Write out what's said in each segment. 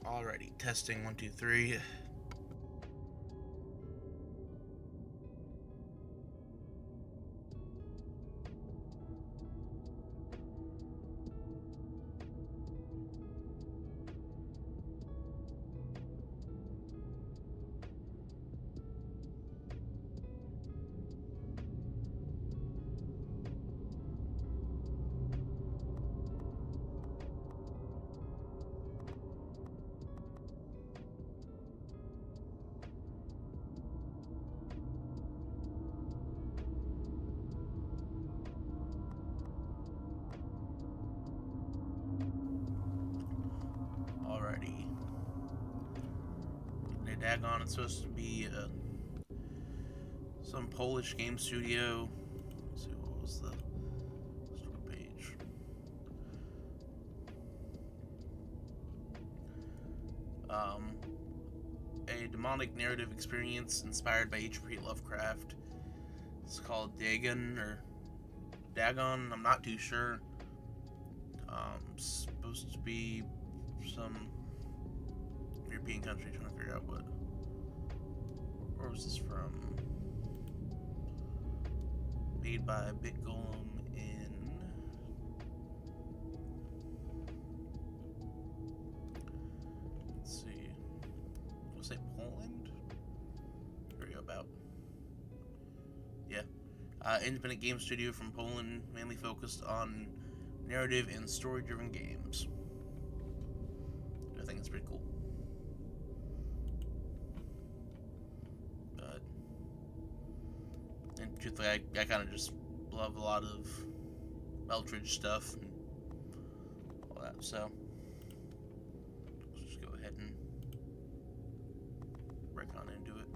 Alrighty, testing 1, 2, 3. Alrighty. Dagon, it's supposed to be some Polish game studio. Let's see, what was the story page? A demonic narrative experience inspired by H.P. Lovecraft. It's called Dagon, or Dagon, I'm not too sure. Supposed to be some European country, trying to figure out where was this from? Made by Bit Golem in let's see, was it Poland? There we go, about. Yeah. Independent game studio from Poland, mainly focused on narrative and story-driven games. I think it's pretty cool. But, and truthfully, I kind of just love a lot of Eldritch stuff and all that, so let's just go ahead and break on into it.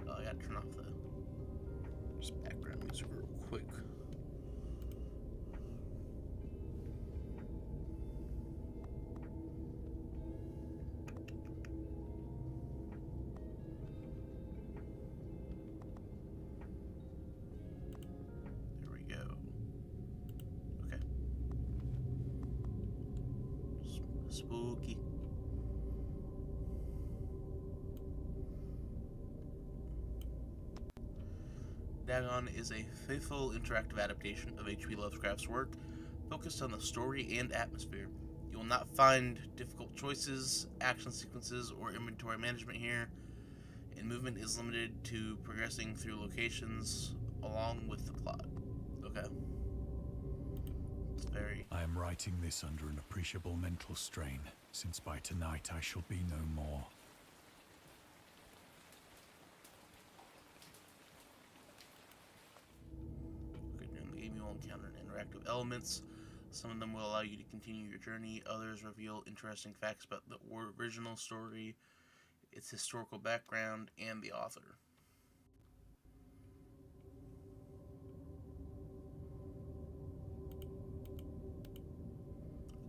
Oh, I gotta turn off the background music real quick. There we go. Okay. Spooky. Dagon is a faithful interactive adaptation of H.P. Lovecraft's work, focused on the story and atmosphere. You will not find difficult choices, action sequences, or inventory management here, and movement is limited to progressing through locations along with the plot. Okay. It's very... I am writing this under an appreciable mental strain, since by tonight I shall be no more. You will encounter interactive elements. Some of them will allow you to continue your journey. Others reveal interesting facts about the original story, its historical background, and the author.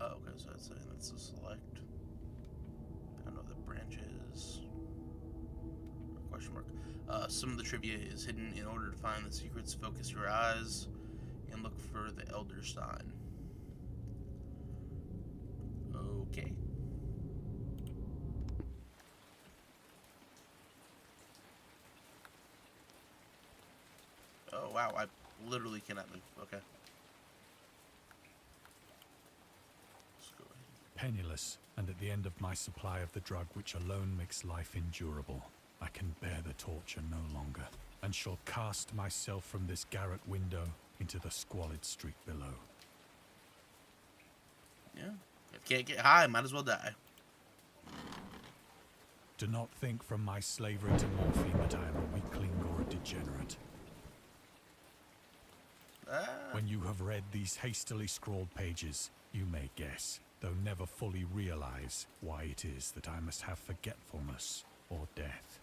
Oh, okay, so it's saying that's a select. I don't know what the branch is. Question mark. Some of the trivia is hidden. In order to find the secrets, focus your eyes and look for the Elder Sign. Okay. Oh wow, I literally cannot move. Okay. Let's go ahead. Penniless, and at the end of my supply of the drug which alone makes life endurable, I can bear the torture no longer, and shall cast myself from this garret window into the squalid street below. Yeah. If you can't get high, might as well die. Do not think from my slavery to morphine that I am a weakling or a degenerate. When you have read these hastily scrawled pages, you may guess, though never fully realize, why it is that I must have forgetfulness or death.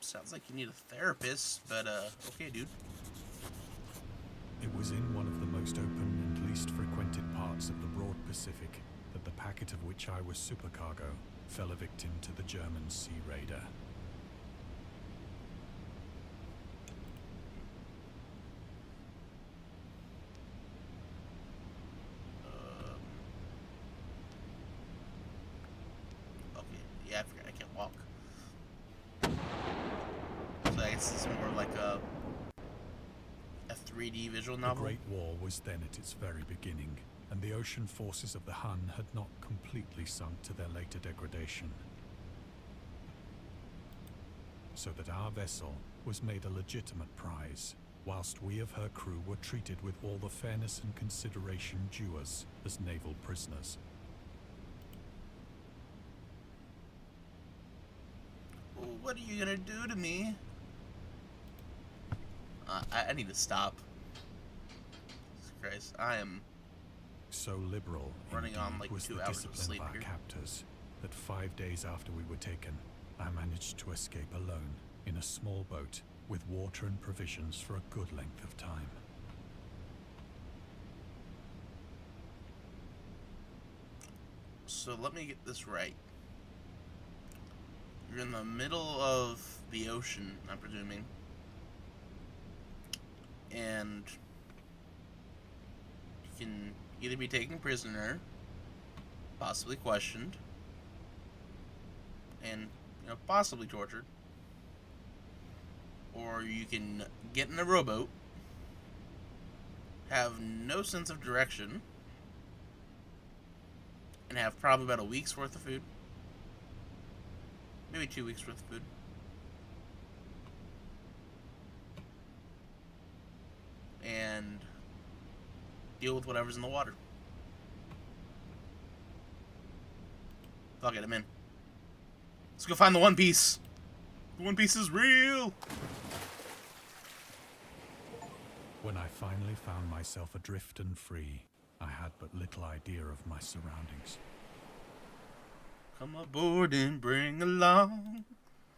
Sounds like you need a therapist, but okay, dude. It was in one of the most open and least frequented parts of the broad Pacific that the packet of which I was supercargo fell a victim to the German sea raider. 3D visual The novel. Great War was then at its very beginning, and the ocean forces of the Hun had not completely sunk to their later degradation. So that our vessel was made a legitimate prize, whilst we of her crew were treated with all the fairness and consideration due us as naval prisoners. Well, what are you gonna do to me? I need to stop. Jesus Christ, I am So liberal running on indeed like was 2 the hours of discipline sleep of our here. captors that 5 days after we were taken, I managed to escape alone in a small boat with water and provisions for a good length of time. So let me get this right. You're in the middle of the ocean, I'm presuming. And you can either be taken prisoner, possibly questioned, and possibly tortured. Or you can get in a rowboat, have no sense of direction, and have probably about a week's worth of food. Maybe 2 weeks worth of food. And deal with whatever's in the water. Fuck it, I'm in. Let's go find the One Piece. The One Piece is real! When I finally found myself adrift and free, I had but little idea of my surroundings. Come aboard and bring along.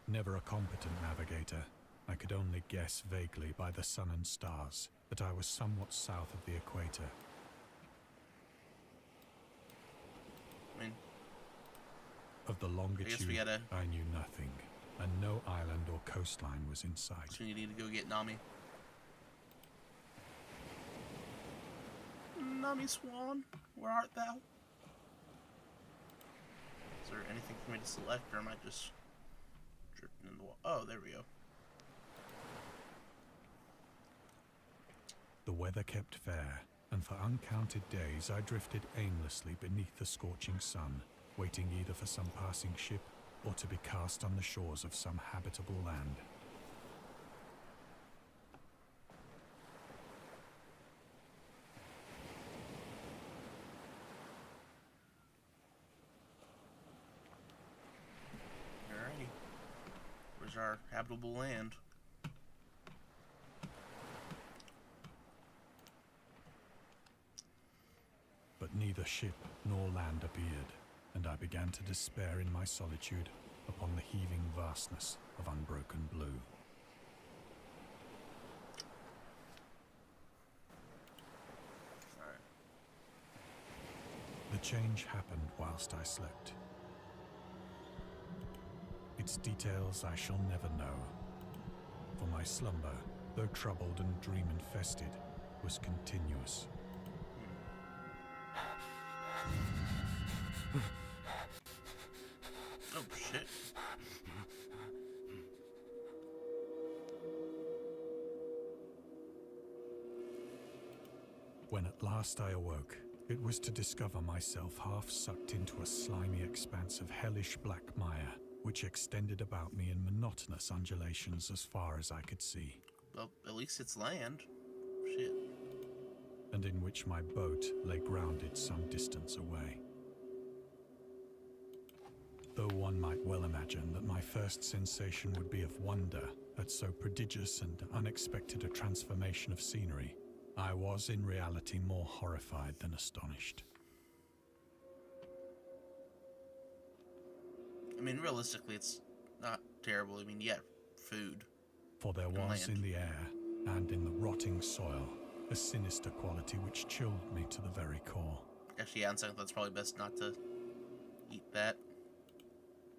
Never a competent navigator, I could only guess vaguely by the sun and stars that I was somewhat south of the equator. I mean, Of the longitude, gotta- I knew nothing, and no island or coastline was in sight. so you need to go get Nami. Nami Swan, where art thou? Is there anything for me to select, or am I just drifting in the water? Oh, there we go. The weather kept fair, and for uncounted days I drifted aimlessly beneath the scorching sun, waiting either for some passing ship or to be cast on the shores of some habitable land. Alrighty. Where's our habitable land? But neither ship nor land appeared, and I began to despair in my solitude upon the heaving vastness of unbroken blue. Alright. The change happened whilst I slept. Its details I shall never know, for my slumber, though troubled and dream-infested, was continuous. Oh, shit. When at last I awoke, it was to discover myself half sucked into a slimy expanse of hellish black mire, which extended about me in monotonous undulations as far as I could see, Well, at least it's land. Shit. and in which my boat lay grounded some distance away. Though one might well imagine that my first sensation would be of wonder at so prodigious and unexpected a transformation of scenery, I was in reality more horrified than astonished. I mean, realistically, it's not terrible. I mean, yeah, food. For there was Land. in the air and in the rotting soil a sinister quality which chilled me to the very core. Actually, yeah, on second, that's probably best not to eat that.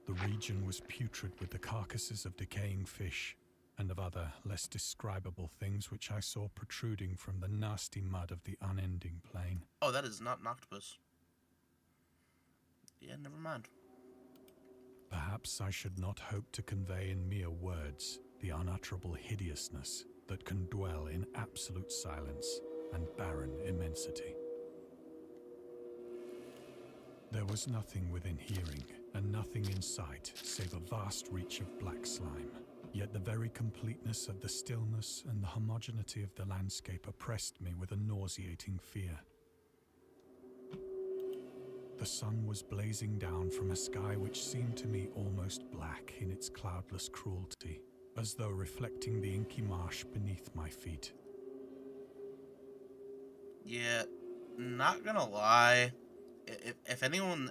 The region was putrid with the carcasses of decaying fish and of other less describable things which I saw protruding from the nasty mud of the unending plain. Oh, that is not an octopus. Yeah, never mind. Perhaps I should not hope to convey in mere words the unutterable hideousness that can dwell in absolute silence and barren immensity. There was nothing within hearing and nothing in sight save a vast reach of black slime. Yet the very completeness of the stillness and the homogeneity of the landscape oppressed me with a nauseating fear. The sun was blazing down from a sky which seemed to me almost black in its cloudless cruelty, as though reflecting the inky marsh beneath my feet. Yeah, not gonna lie. If anyone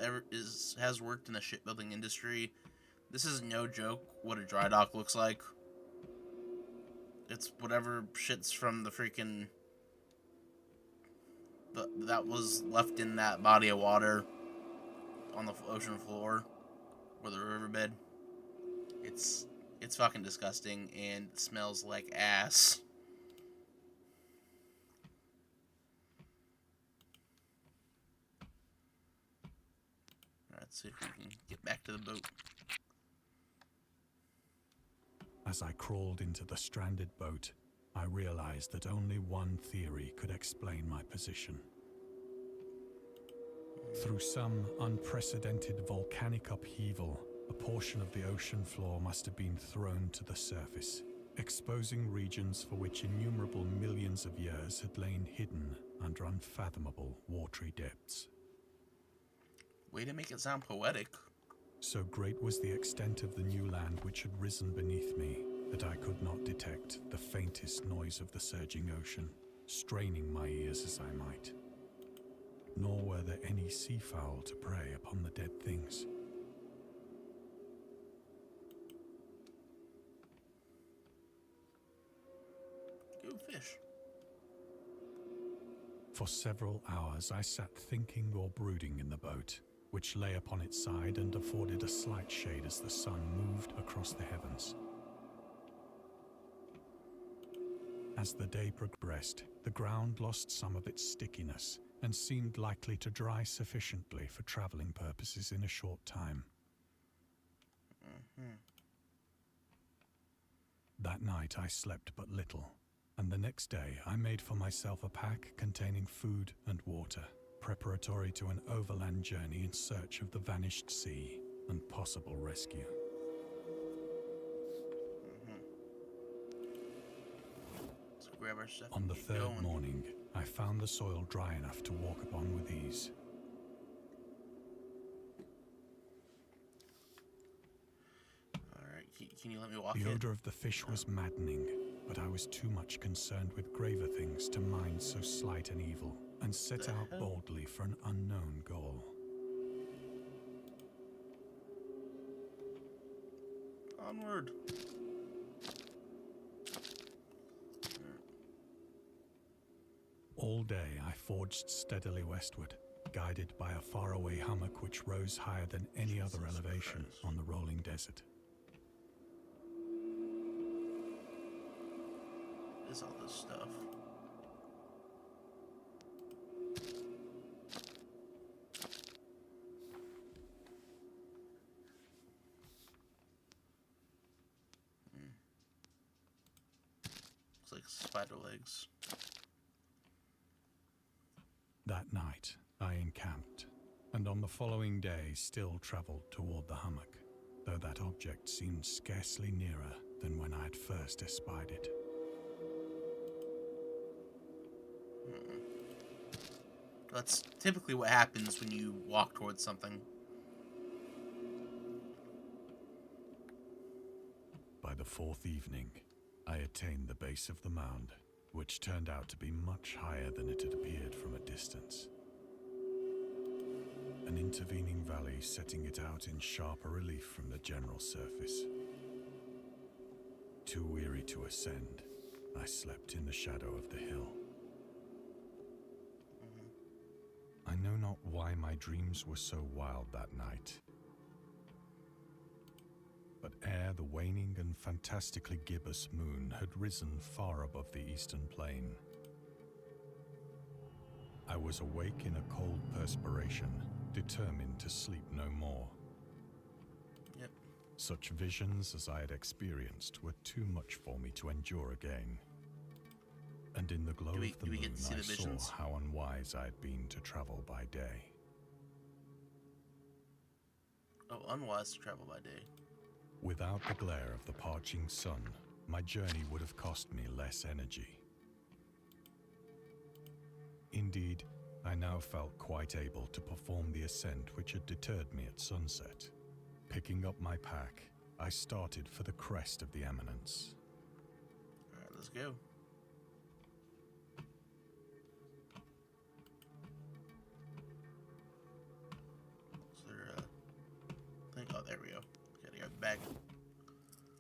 has worked in the shipbuilding industry, this is no joke what a dry dock looks like. It's whatever shit's from the freaking that was left in that body of water on the ocean floor or the riverbed. It's fucking disgusting and smells like ass. Let's see if we can get back to the boat. As I crawled into the stranded boat, I realized that only one theory could explain my position. Through some unprecedented volcanic upheaval, a portion of the ocean floor must have been thrown to the surface, exposing regions for which innumerable millions of years had lain hidden under unfathomable watery depths. Way to make it sound poetic. So great was the extent of the new land which had risen beneath me that I could not detect the faintest noise of the surging ocean, straining my ears as I might. Nor were there any seafowl to prey upon the dead things. Go fish. For several hours I sat thinking or brooding in the boat, which lay upon its side and afforded a slight shade as the sun moved across the heavens. As the day progressed, the ground lost some of its stickiness and seemed likely to dry sufficiently for traveling purposes in a short time. That night I slept but little, and the next day I made for myself a pack containing food and water, preparatory to an overland journey in search of the vanished sea and possible rescue. Let's grab our stuff. On the third morning, I found the soil dry enough to walk upon with ease. Alright, can you let me walk The in? odor of the fish was maddening, but I was too much concerned with graver things to mind so slight an evil, and set out boldly for an unknown goal. Onward. All day I forged steadily westward, guided by a faraway hummock which rose higher than any other elevation on the rolling desert. What is all this stuff? Looks like spider legs. That night I encamped, and on the following day still travelled toward the hummock, though that object seemed scarcely nearer than when I had first espied it. That's typically what happens when you walk towards something. By the fourth evening, I attained the base of the mound, which turned out to be much higher than it had appeared from a distance. An intervening valley setting it out in sharper relief from the general surface. Too weary to ascend, I slept in the shadow of the hill. I know not why my dreams were so wild that night. But ere the waning and fantastically gibbous moon had risen far above the eastern plain, I was awake in a cold perspiration, determined to sleep no more. Yep. Such visions as I had experienced were too much for me to endure again. And in the glow Do we of the moon, get to see I the visions? saw how unwise I had been to travel by day. Oh, unwise to travel by day. Without the glare of the parching sun, my journey would have cost me less energy. Indeed, I now felt quite able to perform the ascent which had deterred me at sunset. Picking up my pack, I started for the crest of the eminence. Alright, let's go. Is there a thing? Oh, there we go. Gotta get back.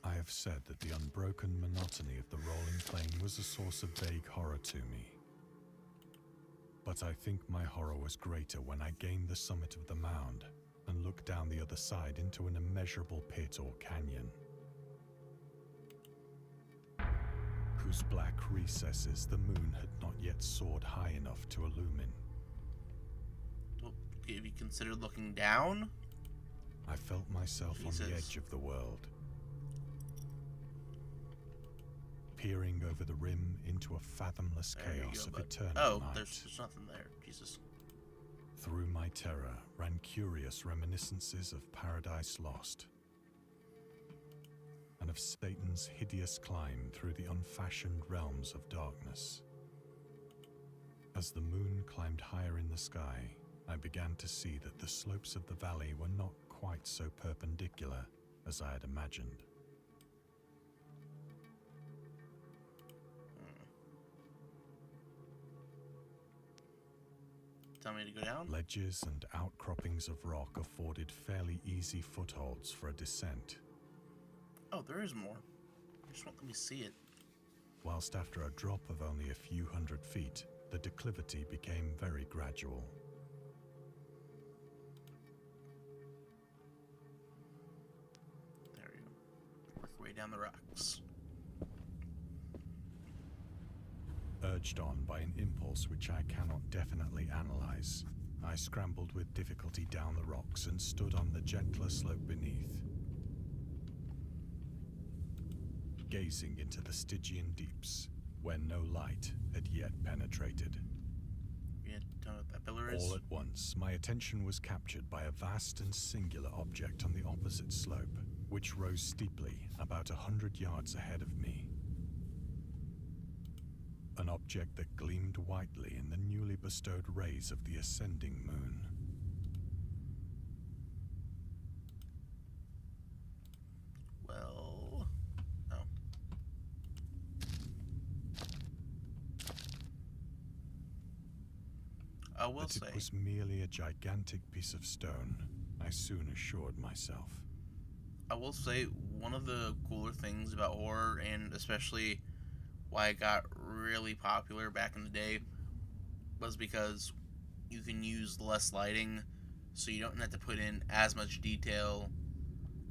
I have said that the unbroken monotony of the rolling plain was a source of vague horror to me. But I think my horror was greater when I gained the summit of the mound and looked down the other side into an immeasurable pit or canyon, whose black recesses the moon had not yet soared high enough to illumine. Well, have you considered looking down? I felt myself on the edge of the world, peering over the rim into a fathomless chaos of eternal night. There's nothing there. Jesus. Through my terror ran curious reminiscences of Paradise Lost, and of Satan's hideous climb through the unfashioned realms of darkness. As the moon climbed higher in the sky, I began to see that the slopes of the valley were not quite so perpendicular as I had imagined. Tell me to go down? Ledges and outcroppings of rock afforded fairly easy footholds for a descent. Oh, there is more. Just won't let me see it. Whilst after a drop of only a few hundred feet, the declivity became very gradual. There we go. Work our way down the rocks. Urged on by an impulse which I cannot definitely analyze, I scrambled with difficulty down the rocks and stood on the gentler slope beneath, gazing into the Stygian deeps, where no light had yet penetrated. You know what that pillar is? All at once, my attention was captured by a vast and singular object on the opposite slope, which rose steeply about 100 yards ahead of me. An object that gleamed whitely in the newly bestowed rays of the ascending moon. Well, no. I will say It was merely a gigantic piece of stone, I soon assured myself. I will say one of the cooler things about horror, and especially why it got really popular back in the day, was because you can use less lighting, so you don't have to put in as much detail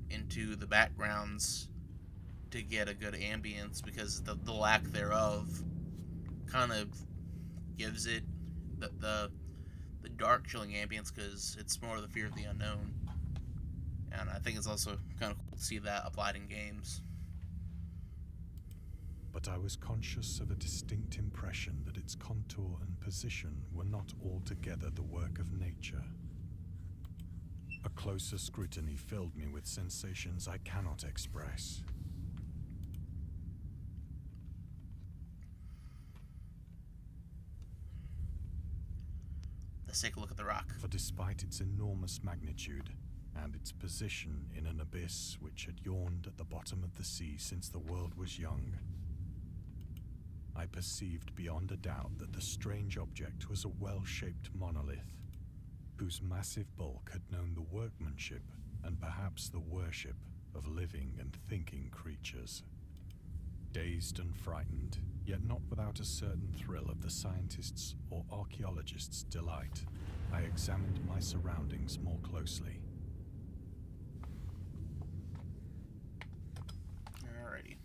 into the backgrounds to get a good ambience, because the lack thereof kind of gives it the dark, chilling ambience, because it's more the fear of the unknown. And I think it's also kind of cool to see that applied in games. But I was conscious of a distinct impression that its contour and position were not altogether the work of nature. A closer scrutiny filled me with sensations I cannot express. Let's take a look at the rock. For despite its enormous magnitude, and its position in an abyss which had yawned at the bottom of the sea since the world was young, I perceived beyond a doubt that the strange object was a well-shaped monolith, whose massive bulk had known the workmanship and perhaps the worship of living and thinking creatures. Dazed and frightened, yet not without a certain thrill of the scientist's or archaeologist's delight, I examined my surroundings more closely. Alrighty.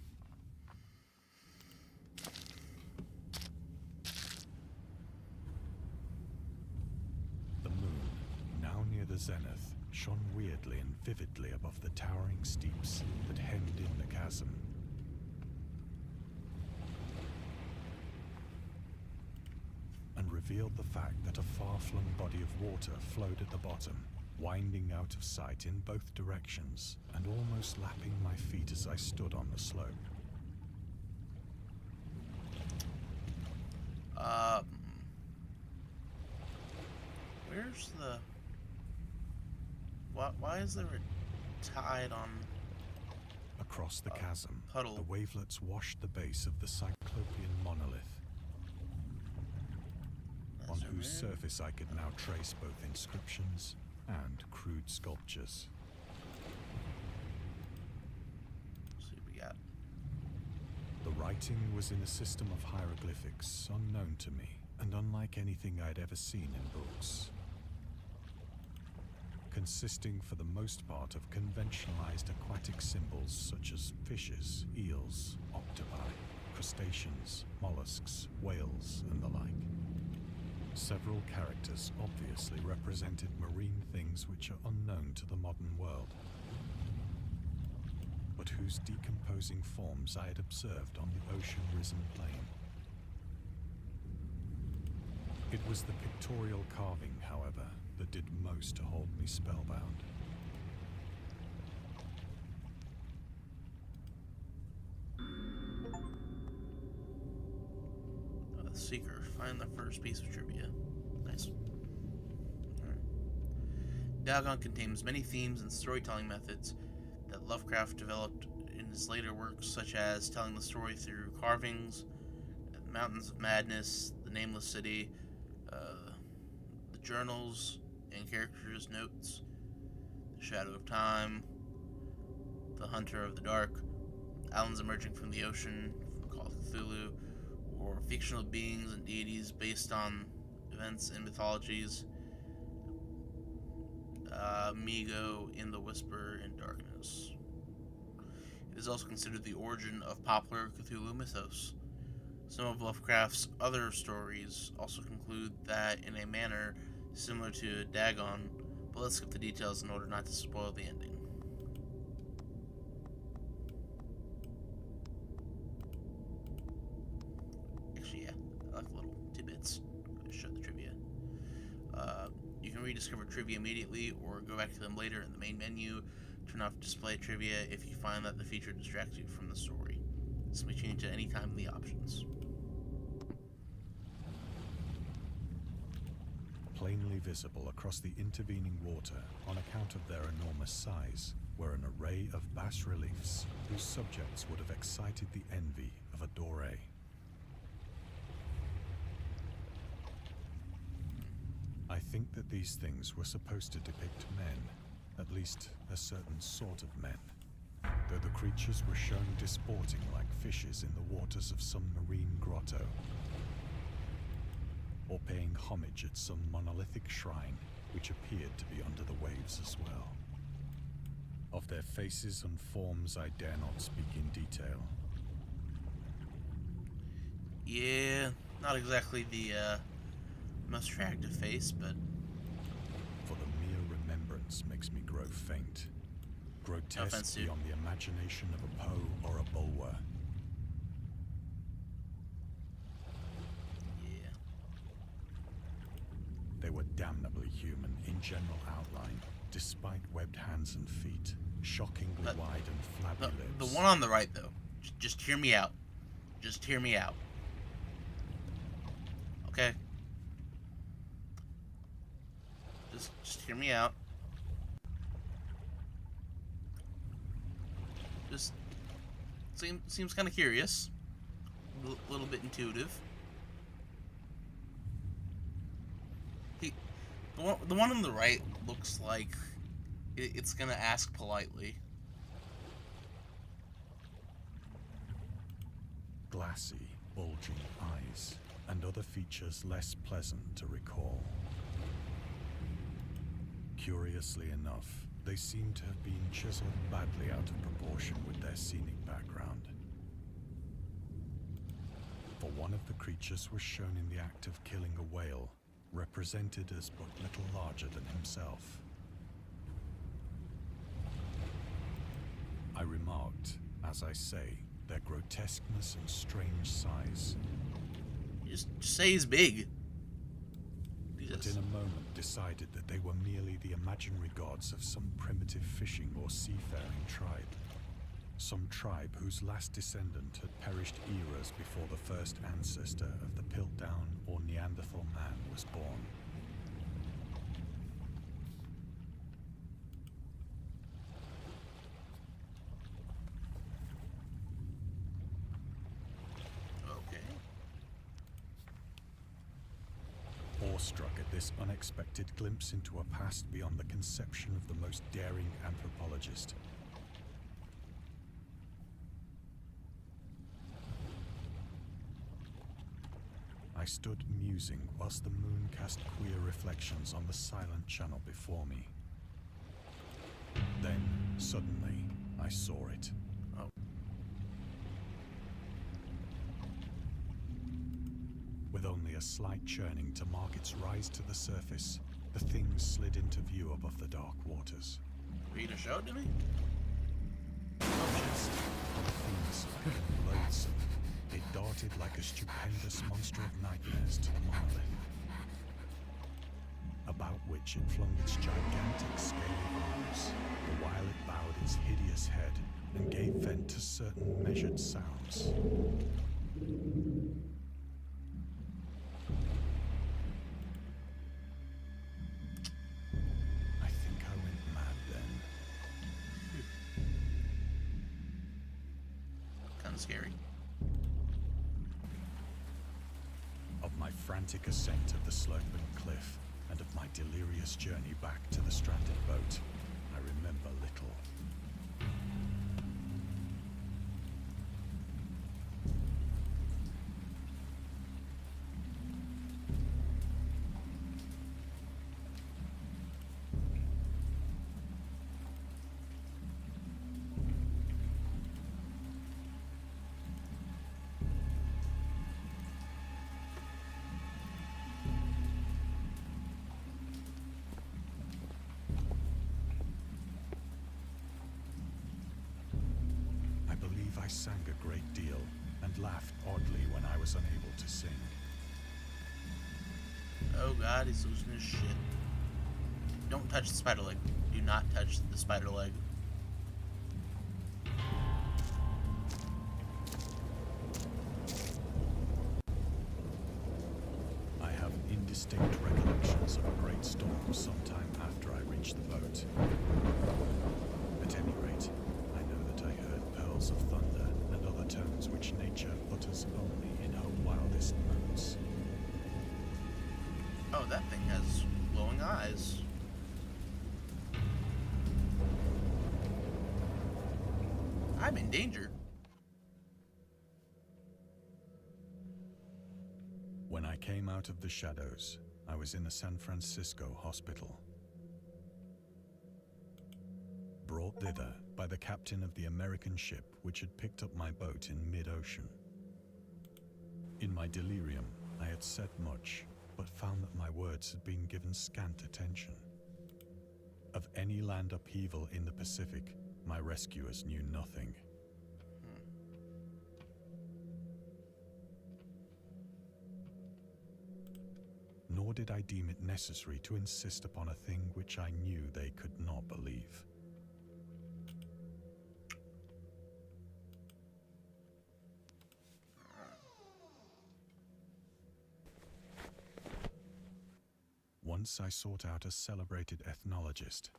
The moon, now near the zenith, shone weirdly and vividly above the towering steeps that hemmed in the chasm. revealed the fact that a far-flung body of water flowed at the bottom, winding out of sight in both directions and almost lapping my feet as I stood on the slope. Where's the... Why is there a tide on... Across the chasm, puddle? the wavelets washed the base of the Cyclopean monolith, on whose surface I could now trace both inscriptions and crude sculptures. Let's see what we got. The writing was in a system of hieroglyphics unknown to me, and unlike anything I'd ever seen in books. Consisting for the most part of conventionalized aquatic symbols such as fishes, eels, octopi, crustaceans, mollusks, whales, and the like. Several characters obviously represented marine things which are unknown to the modern world, but whose decomposing forms I had observed on the ocean-risen plain. It was the pictorial carving, however, that did most to hold me spellbound. Seeker, find the first piece of trivia. Nice. Alright. Dagon contains many themes and storytelling methods that Lovecraft developed in his later works, such as telling the story through carvings, the Mountains of Madness, the Nameless City, the journals and characters' notes, the Shadow of Time, the Hunter of the Dark, islands emerging from the ocean called Cthulhu, or fictional beings and deities based on events and mythologies, Migo in the Whisper in Darkness. It is also considered the origin of popular Cthulhu mythos. Some of Lovecraft's other stories also conclude that in a manner similar to Dagon, but let's skip the details in order not to spoil the ending. Actually, yeah, I like little tidbits. Show the trivia. You can rediscover trivia immediately or go back to them later in the main menu. Turn off display trivia if you find that the feature distracts you from the story. This may change at any time in the options. Plainly visible across the intervening water, on account of their enormous size, were an array of bas-reliefs whose subjects would have excited the envy of a Doré. I think that these things were supposed to depict men, at least a certain sort of men, though the creatures were shown disporting like fishes in the waters of some marine grotto, or paying homage at some monolithic shrine which appeared to be under the waves as well. Of their faces and forms I dare not speak in detail. Yeah, not exactly the most attractive face, but... For the mere remembrance makes me grow faint. Grotesque beyond the imagination of a Poe or a Bulwer. Yeah. They were damnably human in general outline, despite webbed hands and feet, shockingly wide and flabby lips. The one on the right, though, just hear me out. Just hear me out. Okay? Just hear me out. Just seems kind of curious. A little bit intuitive. The one on the right looks like it's gonna ask politely. Glassy, bulging eyes, and other features less pleasant to recall. Curiously enough, they seem to have been chiseled badly out of proportion with their scenic background. For one of the creatures was shown in the act of killing a whale, represented as but little larger than himself. I remarked, as I say, their grotesqueness and strange size. Just say he's big. but Jesus. in a moment decided that they were merely the imaginary gods of some primitive fishing or seafaring tribe. Some tribe whose last descendant had perished eras before the first ancestor of the Piltdown or Neanderthal man was born. Okay. Awestruck at this unexpected glimpse into a past beyond the conception of the most daring anthropologist, I stood musing whilst the moon cast queer reflections on the silent channel before me. Then, suddenly, I saw it. Oh. With only a slight churning to mark its rise to the surface, the thing slid into view above the dark waters. Were you to show it to me? Just polyphemus and loathsome, it darted like a stupendous monster of nightmares to the monolith, about which it flung its gigantic scaly arms, the while it bowed its hideous head and gave vent to certain measured sounds. I think I went mad then. Kind of scary. Of my frantic ascent of the sloping cliff, and of my delirious journey back to the stranded boat, I remember little. I sang a great deal and laughed oddly when I was unable to sing. Oh god, he's losing his shit. Don't touch the spider leg. Do not touch the spider leg. I have indistinct recollections of a great storm sometime after I reached the boat. At any rate, I know that I heard pearls of thunder and other tones which nature utters only in her wildest moods. Oh, that thing has glowing eyes. I'm in danger. When I came out of the shadows, I was in a San Francisco hospital. Brought thither by the captain of the American ship which had picked up my boat in mid-ocean. In my delirium, I had said much, but found that my words had been given scant attention. Of any land upheaval in the Pacific, my rescuers knew nothing. Nor did I deem it necessary to insist upon a thing which I knew they could not believe. Once I sought out a celebrated ethnologist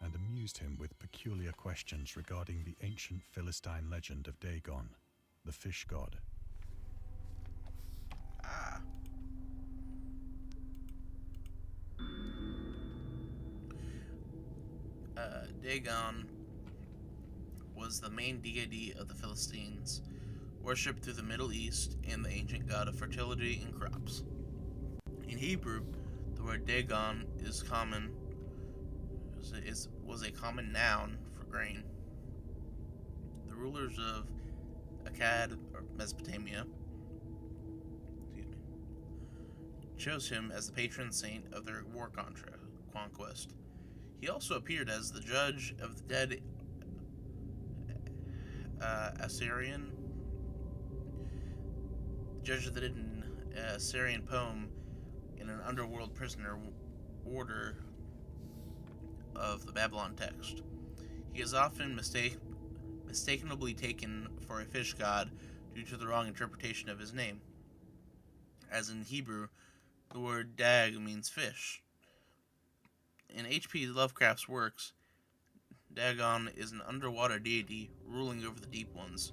and amused him with peculiar questions regarding the ancient Philistine legend of Dagon, the fish god. Ah. Dagon was the main deity of the Philistines, worshipped through the Middle East and the ancient god of fertility and crops. In Hebrew, the word Dagon is common. Was a common noun for grain. The rulers of Akkad, or Mesopotamia, chose him as the patron saint of their war conquest. He also appeared as the judge of the dead Assyrian, judge of the dead a Syrian poem in an underworld prisoner order of the Babylon text. He is often mistakenly taken for a fish god due to the wrong interpretation of his name. As in Hebrew, the word Dag means fish. In H.P. Lovecraft's works, Dagon is an underwater deity ruling over the deep ones,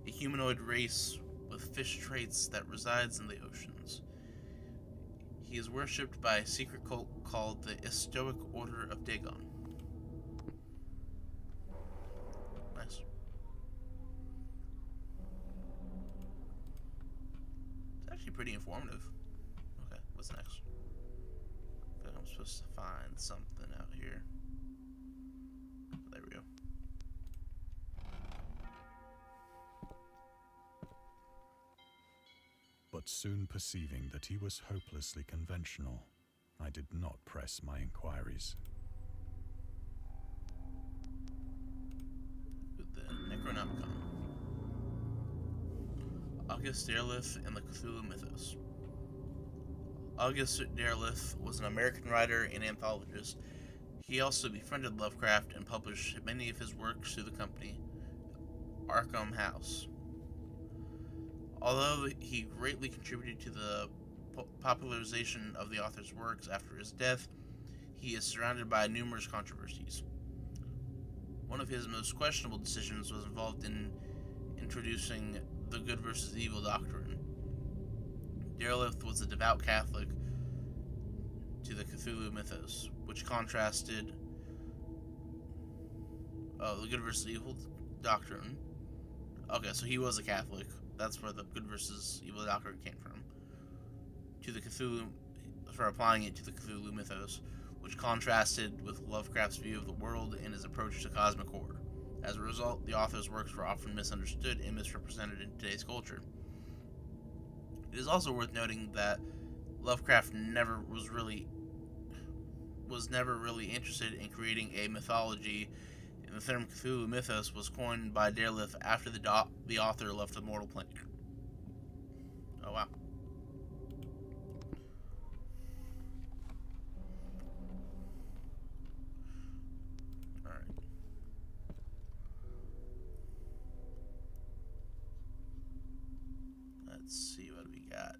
a humanoid race with fish traits that resides in the oceans. He is worshipped by a secret cult called the Stoic Order of Dagon. Nice. It's actually pretty informative. Okay, what's next? I feel like I'm supposed to find something out here. There we go. But soon perceiving that he was hopelessly conventional, I did not press my inquiries. With the Necronomicon. August Derleth and the Cthulhu Mythos. August Derleth was an American writer and anthologist. He also befriended Lovecraft and published many of his works through the company Arkham House. Although he greatly contributed to the popularization of the author's works after his death, he is surrounded by numerous controversies. One of his most questionable decisions was involved in introducing the good versus evil doctrine. Derleth was a devout Catholic to the Cthulhu mythos, which contrasted the good versus evil doctrine. Okay, so he was a Catholic. That's where the good versus evil doctrine came from. To the Cthulhu, for applying it to the Cthulhu mythos, which contrasted with Lovecraft's view of the world and his approach to cosmic horror. As a result, the author's works were often misunderstood and misrepresented in today's culture. It is also worth noting that Lovecraft was never really interested in creating a mythology, and the term Cthulhu mythos was coined by Derleth after the author left the mortal plane. Oh wow. Alright. Let's see what we got.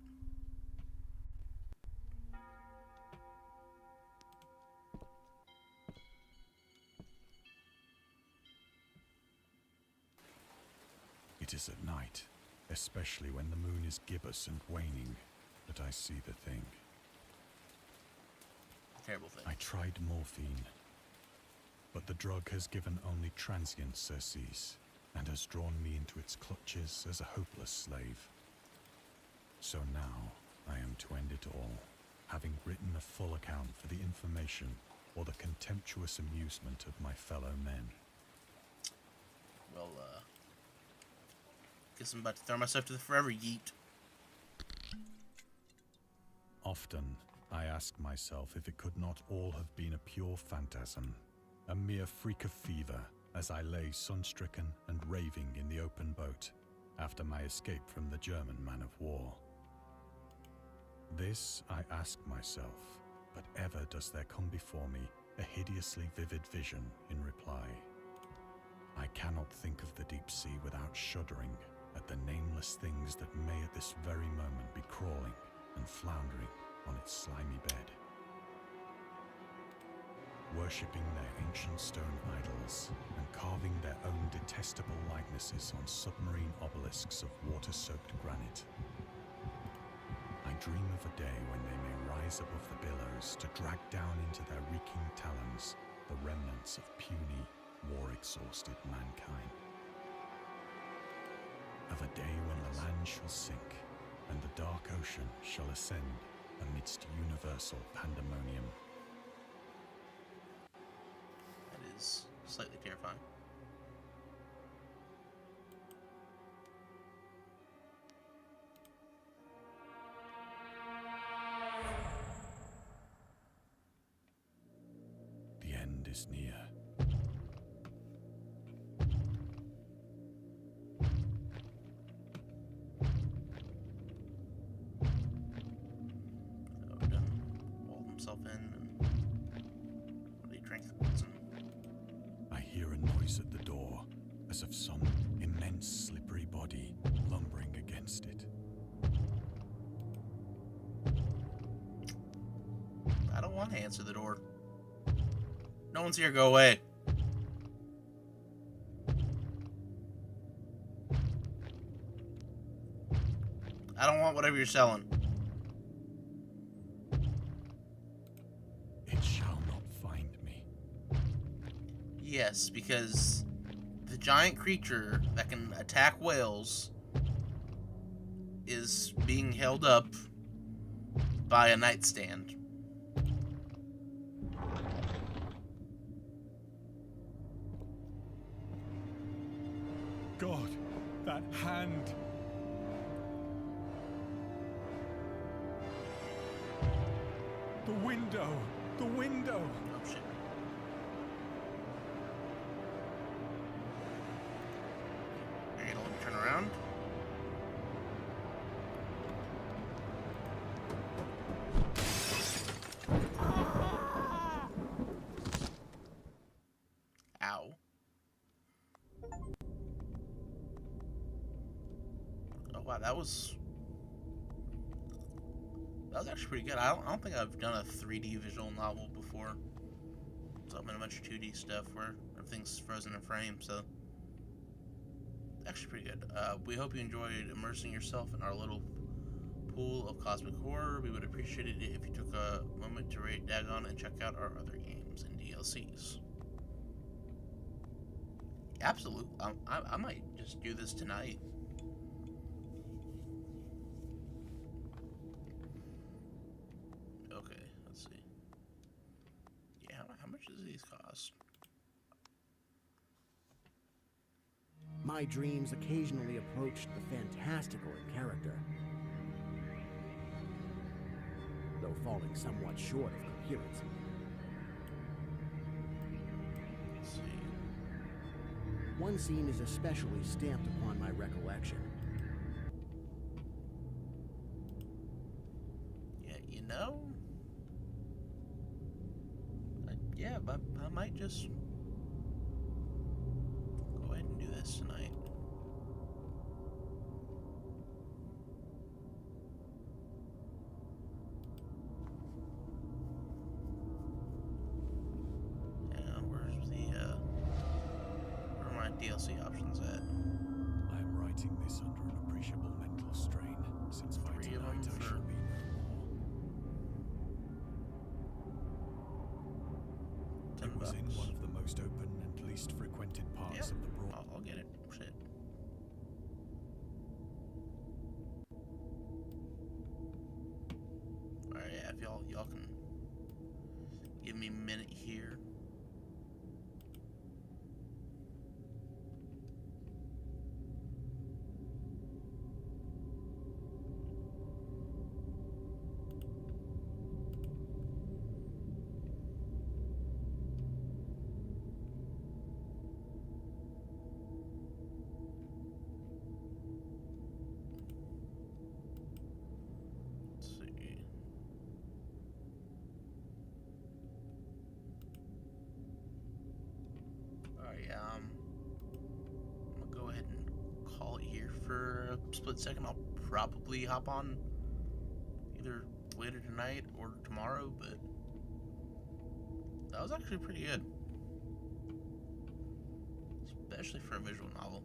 It is at night, especially when the moon is gibbous and waning, that I see the thing. Terrible thing. I tried morphine, but the drug has given only transient surcease and has drawn me into its clutches as a hopeless slave. So now I am to end it all, having written a full account for the information or the contemptuous amusement of my fellow men. Well, guess I'm about to throw myself to the forever yeet. Often, I ask myself if it could not all have been a pure phantasm, a mere freak of fever, as I lay sun-stricken and raving in the open boat after my escape from the German man of war. This I ask myself, but ever does there come before me a hideously vivid vision in reply. I cannot think of the deep sea without shuddering at the nameless things that may at this very moment be crawling and floundering on its slimy bed, worshipping their ancient stone idols and carving their own detestable likenesses on submarine obelisks of water-soaked granite. I dream of a day when they may rise above the billows to drag down into their reeking talons the remnants of puny, war-exhausted mankind. Of a day when the land shall sink and the dark ocean shall ascend amidst universal pandemonium. That is slightly terrifying. The end is near. himself in and really drank the poison. I hear a noise at the door, as of some immense slippery body lumbering against it. I don't want to answer the door. No one's here, go away. I don't want whatever you're selling. It shall not find me. Yes, because the giant creature that can attack whales is being held up by a nightstand. God, that hand! The window! The window! Oh shit. Alright, let me turn around. Ow. Oh wow, that was actually pretty good. I don't think I've done a 3D visual novel before. So I've been a bunch of 2D stuff where everything's frozen in frame, so actually pretty good. We hope you enjoyed immersing yourself in our little pool of cosmic horror. We would appreciate it if you took a moment to rate Dagon and check out our other games and DLCs. Absolutely. I might just do this tonight. Okay, let's see. Yeah, how much does these cost? My dreams occasionally approached the fantastical in character, though falling somewhat short of coherence. Let's see. One scene is especially stamped upon my recollection. Yeah, you know? Yeah, but I might just go ahead and do this tonight. Yeah, where are my DLC options at? I am writing this under an appreciable mental strain, since by 3 of tonight them I for- shall be no more. It was in $10. one of the most open and least frequented parts Yeah, of the broad. I'll get it. Shit. Alright, yeah, if y'all can give me a minute here. Let's see. Alright, I'm gonna go ahead and call it here for a split second. I'll probably hop on either later tonight or tomorrow, but that was actually pretty good. Especially for a visual novel.